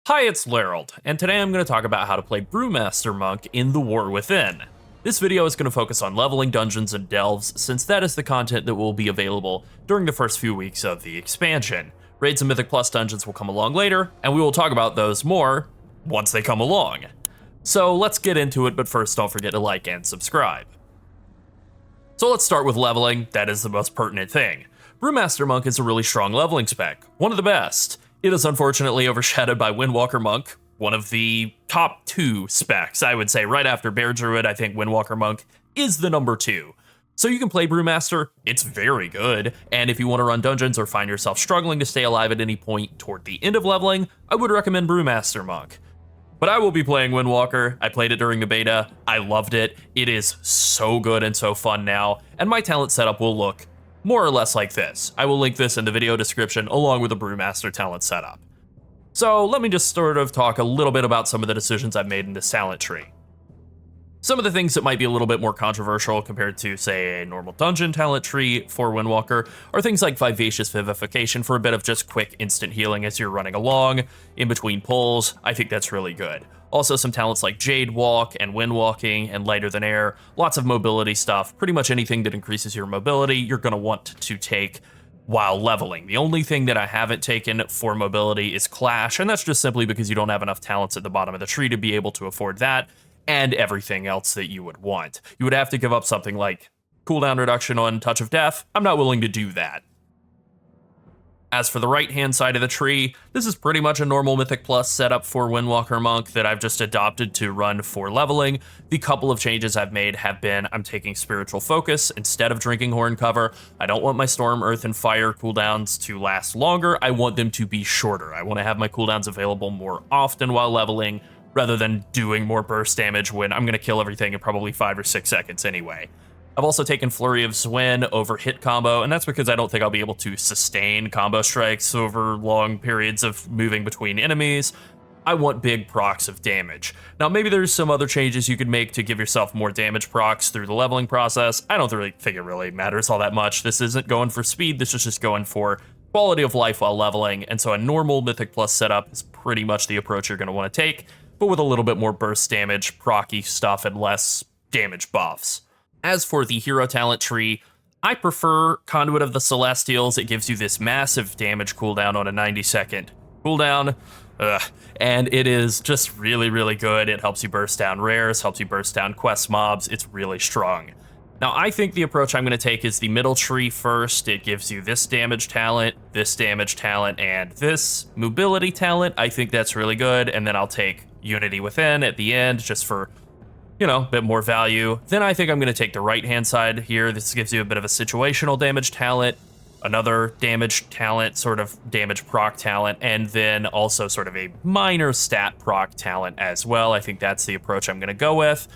Hi, it's Llarold, and today I'm going to talk about how to play Brewmaster Monk in The War Within. This video is going to focus on leveling dungeons and delves, since that is the content that will be available during the first few weeks of the expansion. Raids and Mythic Plus dungeons will come along later, and we will talk about those more once they come along. So let's get into it, but first don't forget to like and subscribe. So let's start with leveling. That is the most pertinent thing. Brewmaster Monk is a really strong leveling spec, one of the best. It is unfortunately overshadowed by Windwalker Monk, one of the top two specs, I would say. Right after Bear Druid, I think Windwalker Monk is the number 2. So you can play Brewmaster, it's very good, and if you want to run dungeons or find yourself struggling to stay alive at any point toward the end of leveling, I would recommend Brewmaster Monk. But I will be playing Windwalker. I played it during the beta, I loved it, it is so good and so fun now, and my talent setup will look more or less like this. I will link this in the video description along with the Brewmaster talent setup. So let me just sort of talk a little bit about some of the decisions I've made in this talent tree. Some of the things that might be a little bit more controversial compared to, say, a normal dungeon talent tree for Windwalker are things like Vivacious Vivification for a bit of just quick instant healing as you're running along, in between pulls. I think that's really good. Also some talents like Jade Walk and Wind Walking and Lighter Than Air, lots of mobility stuff. Pretty much anything that increases your mobility, you're going to want to take while leveling. The only thing that I haven't taken for mobility is Clash, and that's just simply because you don't have enough talents at the bottom of the tree to be able to afford that and everything else that you would want. You would have to give up something like cooldown reduction on Touch of Death. I'm not willing to do that. As for the right-hand side of the tree, this is pretty much a normal Mythic Plus setup for Windwalker Monk that I've just adopted to run for leveling. The couple of changes I've made have been I'm taking Spiritual Focus instead of drinking Horn Cover. I don't want my Storm, Earth, and Fire cooldowns to last longer. I want them to be shorter. I want to have my cooldowns available more often while leveling rather than doing more burst damage when I'm going to kill everything in probably 5 or 6 seconds anyway. I've also taken Flurry of Zwin over Hit Combo, and that's because I don't think I'll be able to sustain combo strikes over long periods of moving between enemies. I want big procs of damage. Now, maybe there's some other changes you could make to give yourself more damage procs through the leveling process. I don't really think it really matters all that much. This isn't going for speed, this is just going for quality of life while leveling, and so a normal Mythic Plus setup is pretty much the approach you're going to want to take, but with a little bit more burst damage, proc-y stuff, and less damage buffs. As for the hero talent tree, I prefer Conduit of the Celestials. It gives you this massive damage cooldown on a 90-second cooldown, and it is just really, really good. It helps you burst down rares, helps you burst down quest mobs. It's really strong. Now, I think the approach I'm going to take is the middle tree first. It gives you this damage talent, and this mobility talent. I think that's really good, and then I'll take Unity Within at the end just for, you know, a bit more value. Then I think I'm going to take the right-hand side here. This gives you a bit of a situational damage talent, another damage talent, sort of damage proc talent, and then also sort of a minor stat proc talent as well. I think that's the approach I'm going to go with.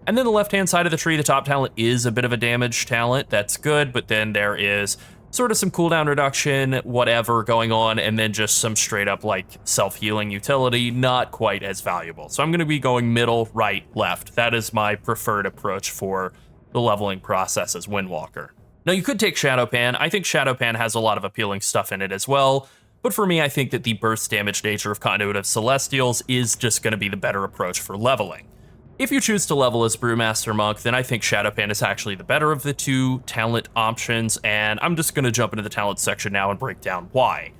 And then the left-hand side of the tree, the top talent is a bit of a damage talent. That's good, but then there is sort of some cooldown reduction, whatever going on, and then just some straight up like self-healing utility, not quite as valuable. So I'm going to be going middle, right, left. That is my preferred approach for the leveling process as Windwalker. Now you could take Shadowpan. I think Shadowpan has a lot of appealing stuff in it as well, but for me I think that the burst damage nature of Conduit of Celestials is just going to be the better approach for leveling. If you choose to level as Brewmaster Monk, then I think Shadowpan is actually the better of the two talent options, and I'm just going to jump into the talent section now and break down why.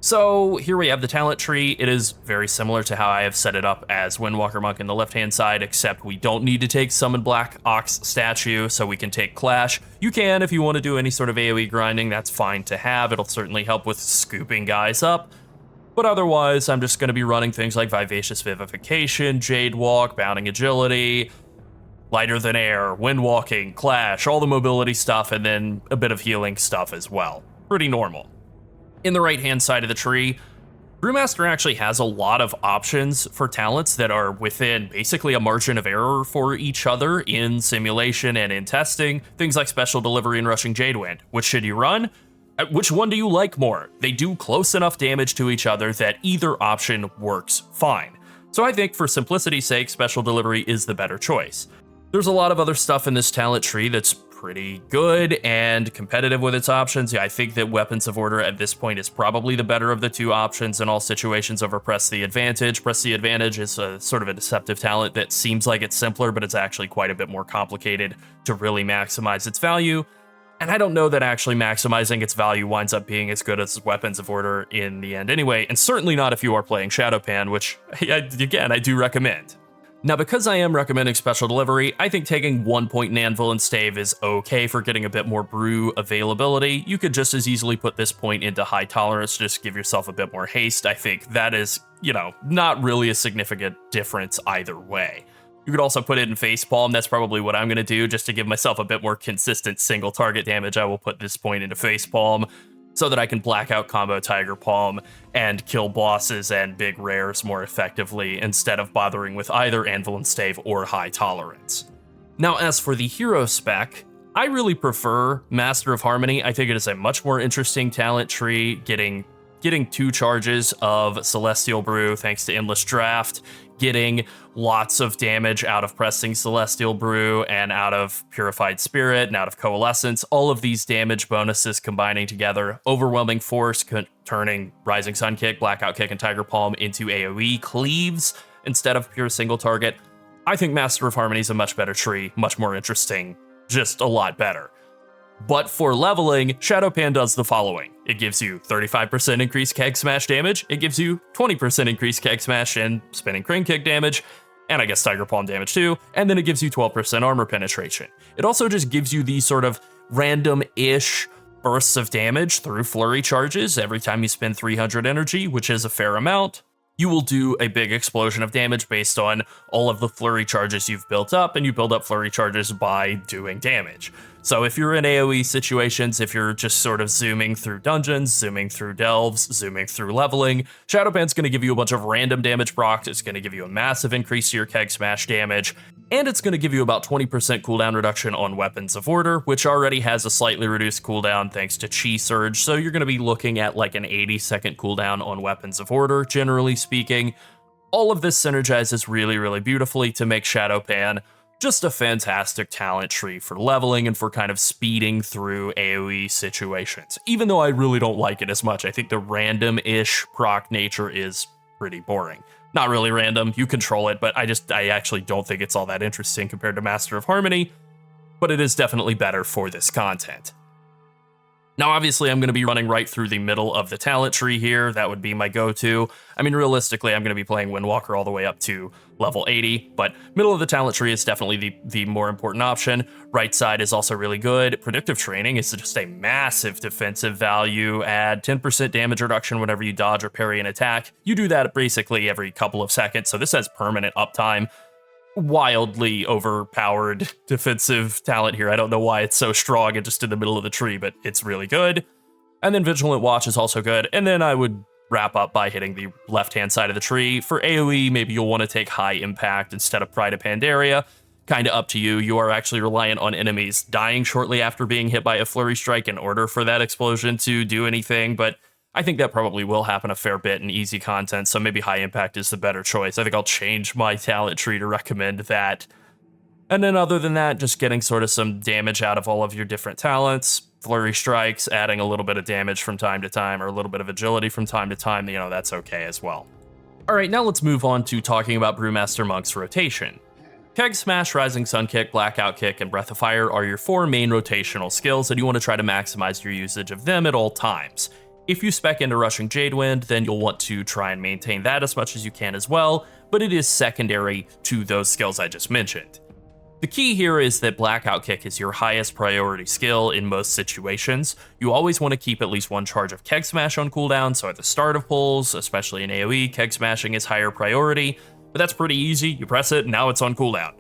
So here we have the talent tree. It is very similar to how I have set it up as Windwalker Monk in the left-hand side, except we don't need to take Summon Black Ox Statue, so we can take Clash. You can if you want to do any sort of AoE grinding, that's fine to have. It'll certainly help with scooping guys up. But otherwise, I'm just going to be running things like Vivacious Vivification, Jade Walk, Bounding Agility, Lighter Than Air, Wind Walking, Clash, all the mobility stuff, and then a bit of healing stuff as well. Pretty normal. In the right-hand side of the tree, Brewmaster actually has a lot of options for talents that are within basically a margin of error for each other in simulation and in testing. Things like Special Delivery and Rushing Jadewind. Which should you run? Which one do you like more? They do close enough damage to each other that either option works fine. So I think for simplicity's sake, Special Delivery is the better choice. There's a lot of other stuff in this talent tree that's pretty good and competitive with its options. Yeah, I think that Weapons of Order at this point is probably the better of the two options in all situations over Press the Advantage. Press the Advantage is a sort of a deceptive talent that seems like it's simpler, but it's actually quite a bit more complicated to really maximize its value. And I don't know that actually maximizing its value winds up being as good as Weapons of Order in the end anyway, and certainly not if you are playing Shadowpan, which, again, I do recommend. Now, because I am recommending Special Delivery, I think taking 1 point in Anvil and Stave is okay for getting a bit more brew availability. You could just as easily put this point into High Tolerance, just give yourself a bit more haste. I think that is, not really a significant difference either way. You could also put it in Facepalm. That's probably what I'm going to do, just to give myself a bit more consistent single target damage. I will put this point into Facepalm so that I can blackout combo Tiger Palm and kill bosses and big rares more effectively instead of bothering with either Anvil and Stave or High Tolerance. Now, as for the hero spec, I really prefer Master of Harmony. I think it is a much more interesting talent tree, getting 2 charges of Celestial Brew thanks to Endless Draft, getting lots of damage out of pressing Celestial Brew and out of Purified Spirit and out of Coalescence. All of these damage bonuses combining together, Overwhelming Force turning Rising Sun Kick, Blackout Kick, and Tiger Palm into AoE cleaves instead of pure single target. I think Master of Harmony is a much better tree, much more interesting, just a lot better. But for leveling, Shadowpan does the following. It gives you 35% increased Keg Smash damage, it gives you 20% increased Keg Smash and Spinning Crane Kick damage, and I guess Tiger Palm damage too, and then it gives you 12% armor penetration. It also just gives you these sort of random-ish bursts of damage through flurry charges every time you spend 300 energy, which is a fair amount. You will do a big explosion of damage based on all of the flurry charges you've built up, and you build up flurry charges by doing damage. So if you're in AoE situations, if you're just sort of zooming through dungeons, zooming through delves, zooming through leveling, Shadowpan's going to give you a bunch of random damage procs, it's going to give you a massive increase to your Keg Smash damage, and it's going to give you about 20% cooldown reduction on Weapons of Order, which already has a slightly reduced cooldown thanks to Chi Surge, so you're going to be looking at like an 80-second cooldown on Weapons of Order, generally speaking. All of this synergizes really, really beautifully to make Shadowpan just a fantastic talent tree for leveling and for kind of speeding through AoE situations. Even though I really don't like it as much, I think the random-ish proc nature is pretty boring. Not really random, you control it, but I actually don't think it's all that interesting compared to Master of Harmony, but it is definitely better for this content. Now, obviously, I'm going to be running right through the middle of the talent tree here. That would be my go-to. I mean, realistically, I'm going to be playing Windwalker all the way up to level 80, but middle of the talent tree is definitely the more important option. Right side is also really good. Predictive Training is just a massive defensive value. Add 10% damage reduction whenever you dodge or parry an attack. You do that basically every couple of seconds, so this has permanent uptime. Wildly overpowered defensive talent here. I don't know why it's so strong and just in the middle of the tree, but it's really good. And then Vigilant Watch is also good. And then I would wrap up by hitting the left-hand side of the tree. For AoE, maybe you'll want to take High Impact instead of Pride of Pandaria. Kind of up to you. You are actually reliant on enemies dying shortly after being hit by a Flurry Strike in order for that explosion to do anything, but I think that probably will happen a fair bit in easy content, so maybe High Impact is the better choice. I think I'll change my talent tree to recommend that. And then other than that, just getting sort of some damage out of all of your different talents. Flurry Strikes, adding a little bit of damage from time to time, or a little bit of agility from time to time, that's okay as well. Alright, now let's move on to talking about Brewmaster Monks rotation. Keg Smash, Rising Sun Kick, Blackout Kick, and Breath of Fire are your 4 main rotational skills, and you want to try to maximize your usage of them at all times. If you spec into Rushing Jadewind, then you'll want to try and maintain that as much as you can as well, but it is secondary to those skills I just mentioned. The key here is that Blackout Kick is your highest priority skill in most situations. You always want to keep at least 1 charge of Keg Smash on cooldown, so at the start of pulls, especially in AoE, Keg Smashing is higher priority, but that's pretty easy. You press it, and now it's on cooldown.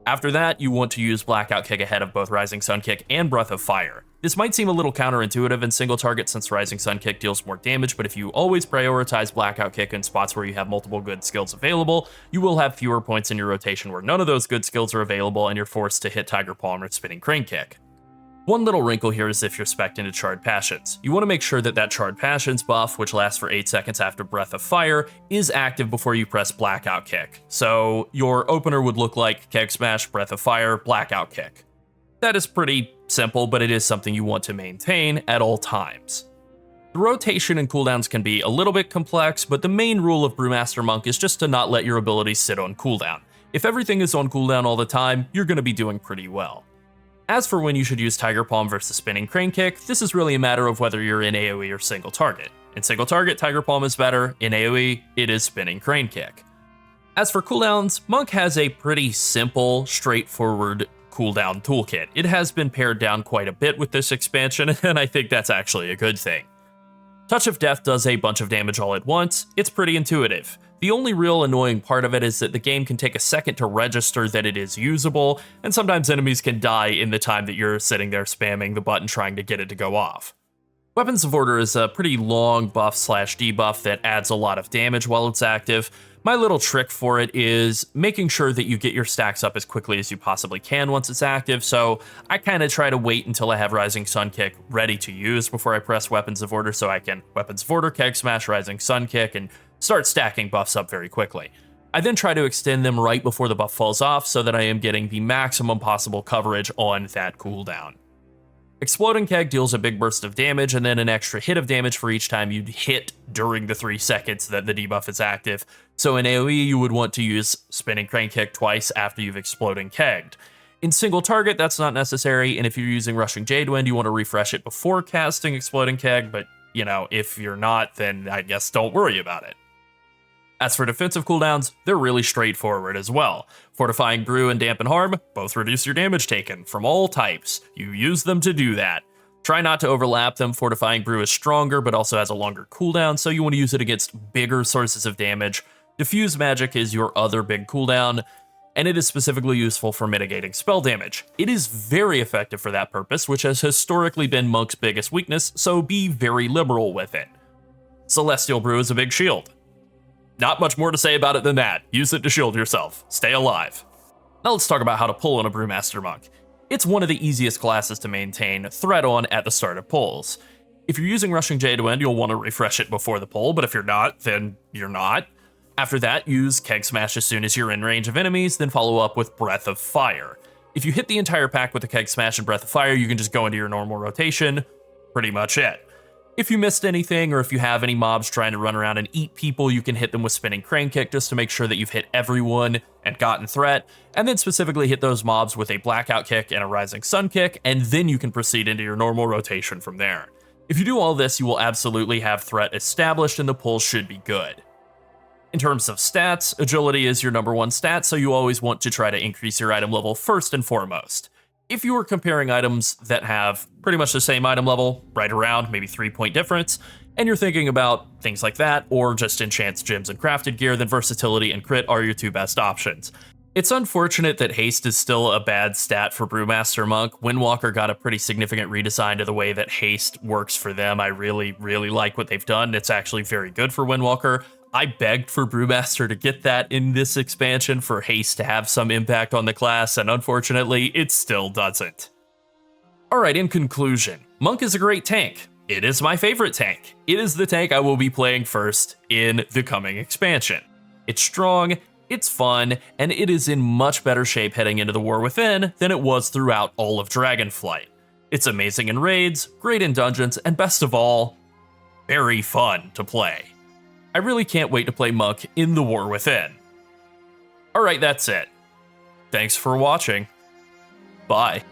After that, you want to use Blackout Kick ahead of both Rising Sun Kick and Breath of Fire. This might seem a little counterintuitive in single target since Rising Sun Kick deals more damage, but if you always prioritize Blackout Kick in spots where you have multiple good skills available, you will have fewer points in your rotation where none of those good skills are available and you're forced to hit Tiger Palm or Spinning Crane Kick. One little wrinkle here is if you're spec'd into Charred Passions. You want to make sure that that Charred Passions buff, which lasts for 8 seconds after Breath of Fire, is active before you press Blackout Kick. So your opener would look like Keg Smash, Breath of Fire, Blackout Kick. That is pretty simple, but it is something you want to maintain at all times. The rotation and cooldowns can be a little bit complex, but the main rule of Brewmaster Monk is just to not let your abilities sit on cooldown. If everything is on cooldown all the time, you're going to be doing pretty well. As for when you should use Tiger Palm versus Spinning Crane Kick, this is really a matter of whether you're in AoE or single target. In single target, Tiger Palm is better. In AoE, it is Spinning Crane Kick. As for cooldowns, Monk has a pretty simple, straightforward cooldown toolkit. It has been pared down quite a bit with this expansion, and I think that's actually a good thing. Touch of Death does a bunch of damage all at once. It's pretty intuitive. The only real annoying part of it is that the game can take a second to register that it is usable, and sometimes enemies can die in the time that you're sitting there spamming the button trying to get it to go off. Weapons of Order is a pretty long buff/debuff that adds a lot of damage while it's active. My little trick for it is making sure that you get your stacks up as quickly as you possibly can once it's active, so I kind of try to wait until I have Rising Sun Kick ready to use before I press Weapons of Order, so I can Weapons of Order, Keg Smash, Rising Sun Kick, and start stacking buffs up very quickly. I then try to extend them right before the buff falls off so that I am getting the maximum possible coverage on that cooldown. Exploding Keg deals a big burst of damage and then an extra hit of damage for each time you hit during the 3 seconds that the debuff is active. So in AoE, you would want to use Spinning Crane Kick twice after you've Exploding Kegged. In single target, that's not necessary, and if you're using Rushing Jadewind, you want to refresh it before casting Exploding Keg, but, you know, if you're not, then I guess don't worry about it. As for defensive cooldowns, they're really straightforward as well. Fortifying Brew and Dampen Harm both reduce your damage taken from all types. You use them to do that. Try not to overlap them. Fortifying Brew is stronger, but also has a longer cooldown, so you want to use it against bigger sources of damage. Diffuse Magic is your other big cooldown, and it is specifically useful for mitigating spell damage. It is very effective for that purpose, which has historically been Monk's biggest weakness, so be very liberal with it. Celestial Brew is a big shield. Not much more to say about it than that. Use it to shield yourself. Stay alive. Now let's talk about how to pull on a Brewmaster Monk. It's one of the easiest classes to maintain threat on at the start of pulls. If you're using Rushing Jadewind, you'll want to refresh it before the pull, but if you're not, then you're not. After that, use Keg Smash as soon as you're in range of enemies, then follow up with Breath of Fire. If you hit the entire pack with a Keg Smash and Breath of Fire, you can just go into your normal rotation. Pretty much it. If you missed anything, or if you have any mobs trying to run around and eat people, you can hit them with Spinning Crane Kick just to make sure that you've hit everyone and gotten threat, and then specifically hit those mobs with a Blackout Kick and a Rising Sun Kick, and then you can proceed into your normal rotation from there. If you do all this, you will absolutely have threat established and the pull should be good. In terms of stats, Agility is your #1 stat, so you always want to try to increase your item level first and foremost. If you are comparing items that have pretty much the same item level, right around maybe 3-point difference, and you're thinking about things like that, or just enchants, gems, and crafted gear, then versatility and crit are your 2 best options. It's unfortunate that haste is still a bad stat for Brewmaster Monk. Windwalker got a pretty significant redesign to the way that haste works for them. I really like what they've done. It's actually very good for Windwalker. I begged for Brewmaster to get that in this expansion for haste to have some impact on the class, and unfortunately, it still doesn't. Alright, in conclusion, Monk is a great tank. It is my favorite tank. It is the tank I will be playing first in the coming expansion. It's strong, it's fun, and it is in much better shape heading into the War Within than it was throughout all of Dragonflight. It's amazing in raids, great in dungeons, and best of all, very fun to play. I really can't wait to play Monk in the War Within. Alright, that's it. Thanks for watching. Bye.